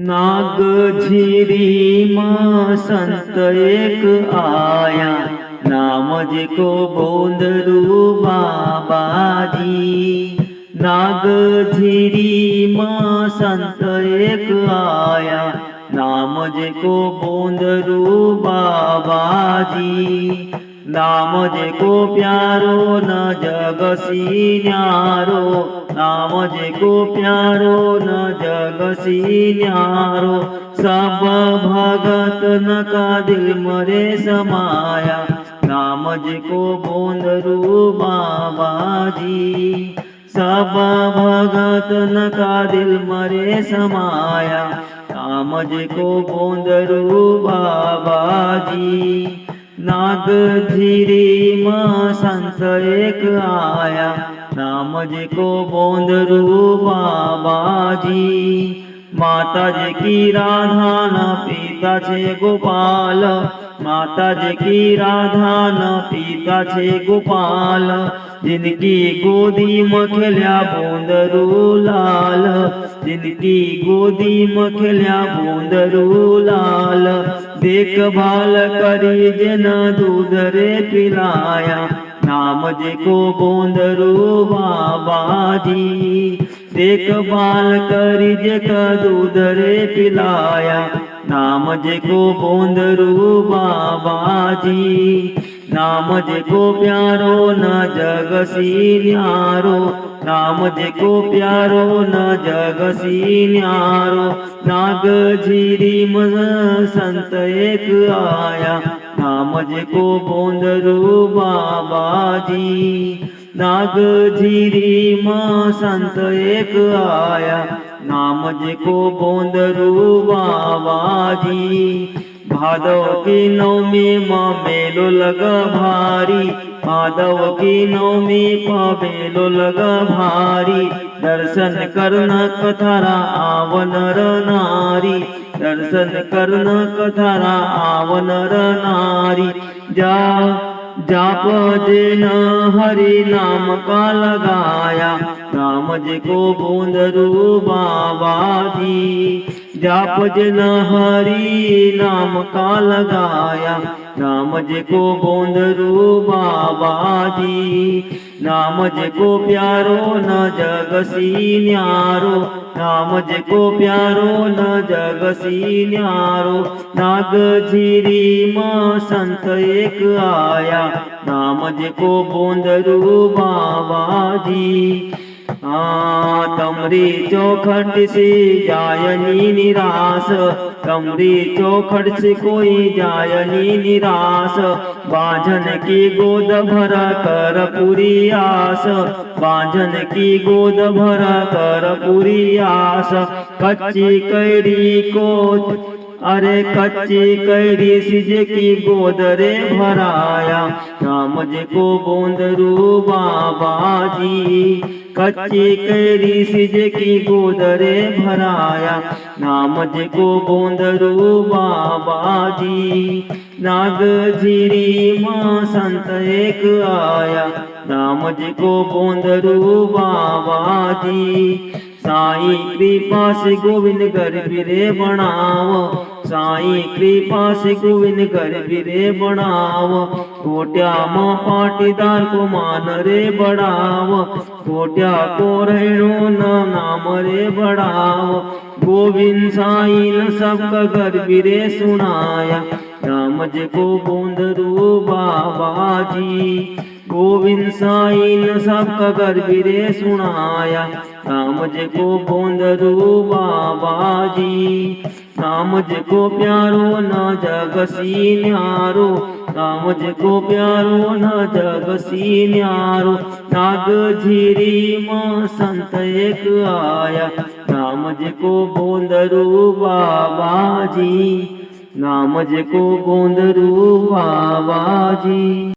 नागझिरीમાં સંત એક આયા, નામ જેકો બોંદરૂ બાબાજી। નાગઝિરીમાં સંત એક આયા, નામ જેકો બોંદરૂ બાબાજી। नाम जेको प्यारो न जगसी न्यारो, नाम जेको प्यारो न जगसी न्यारो। सब भगत न का दिल मरे समाया, नाम जेको बोंदरू बाबाजी। सब भगत न का दिल मरे समाया, नाम जेको बोंदरू बाबाजी। नागझिरीમાં સંત એક આયા, નામ જેકો બોંદરૂ બાબાજી। માતાજી કી રાધાના પિતા છે ગોપાલ, માતાજી કી રાધાના પિતા છે ગોપાલ। जिनकी गोदी में खेल्या बोंदरू लाल, जिनकी गोदी में खेल्या बोंदरू लाल। देखभाल करी जेना दूध रे पिलाया, नाम जेको बोंदरू बाबाजी। देखभाल करी जेका दूध रे पिलाया, नाम जेको बोंदरू बाबाजी। नाम जेको प्यारो न जगसी न्यारो, नाम जेको प्यारो न जगसी न्यारो। नागझिरीમાં संत एक आया, नाम जेको बोंदरू बाबाजी। नागझिरीમાં संत एक आया, नाम जेको बोंदरू बाबाजी। भादव की नवमी में मेलो लगा भारी, भादव की नवमी में मेलो लगा भारी। दर्शन करना कथारा आव नर नारी, दर्शन करना कथारा आव नर नारी। जाप जेन हरि नाम का लगाया, नाम जेको बोंदरू बाबाजी। जाप जेन हरि नाम का लगाया, नाम जेको बोंदरू बाबाजी। नाम जेको प्यारो न जगसी न्यारो, नाम जेको प्यारो न जगसी न्यारो। नागझिरीમાં संत एक आया, नाम जेको बोंदरू बाबाजी। तमरी चौखट से जायनी निराश, तमरी चौखट से कोई जायनी निराश। बांझन की गोद भरा कर पूरी आस, बांझन की गोद भरा कर पूरी आस। कच्ची कैरी को अरे कच्ची कैरी सिज की गोद रे भराया, नाम जेको बोंदरू बाबाजी। कच्ची कैरी सिज की गोद रे भराया, नाम जेको बोंदरू बाबाजी। नागझिरीમાં संत एक आया, नाम जेको बोंदरू बाबाजी। साई कृपा से गोविंद गरबी रे बनाव, साई कृपा से गोविंद गरबी रे बनाव। गोट्या में पाटीदार को मान रे बढ़ाव, गोट्या को रहणो न नाम रे बढ़ाव। गोविंद साई न सबका गरबी रे सुनाया, नाम जेको बोंदरू बाबाजी। गोविंद साई न सबका गरबी रे सुनाया, नाम जेको बोंदरू बाबाजी। नाम जेको प्यारो न जगसी न्यारो, नाम जेको प्यारो न जगसी न्यारो। नागझिरीમાં संत एक आया, नाम जेको बोंदरू बाबाजी। नाम जेको बोंदरू बाबाजी।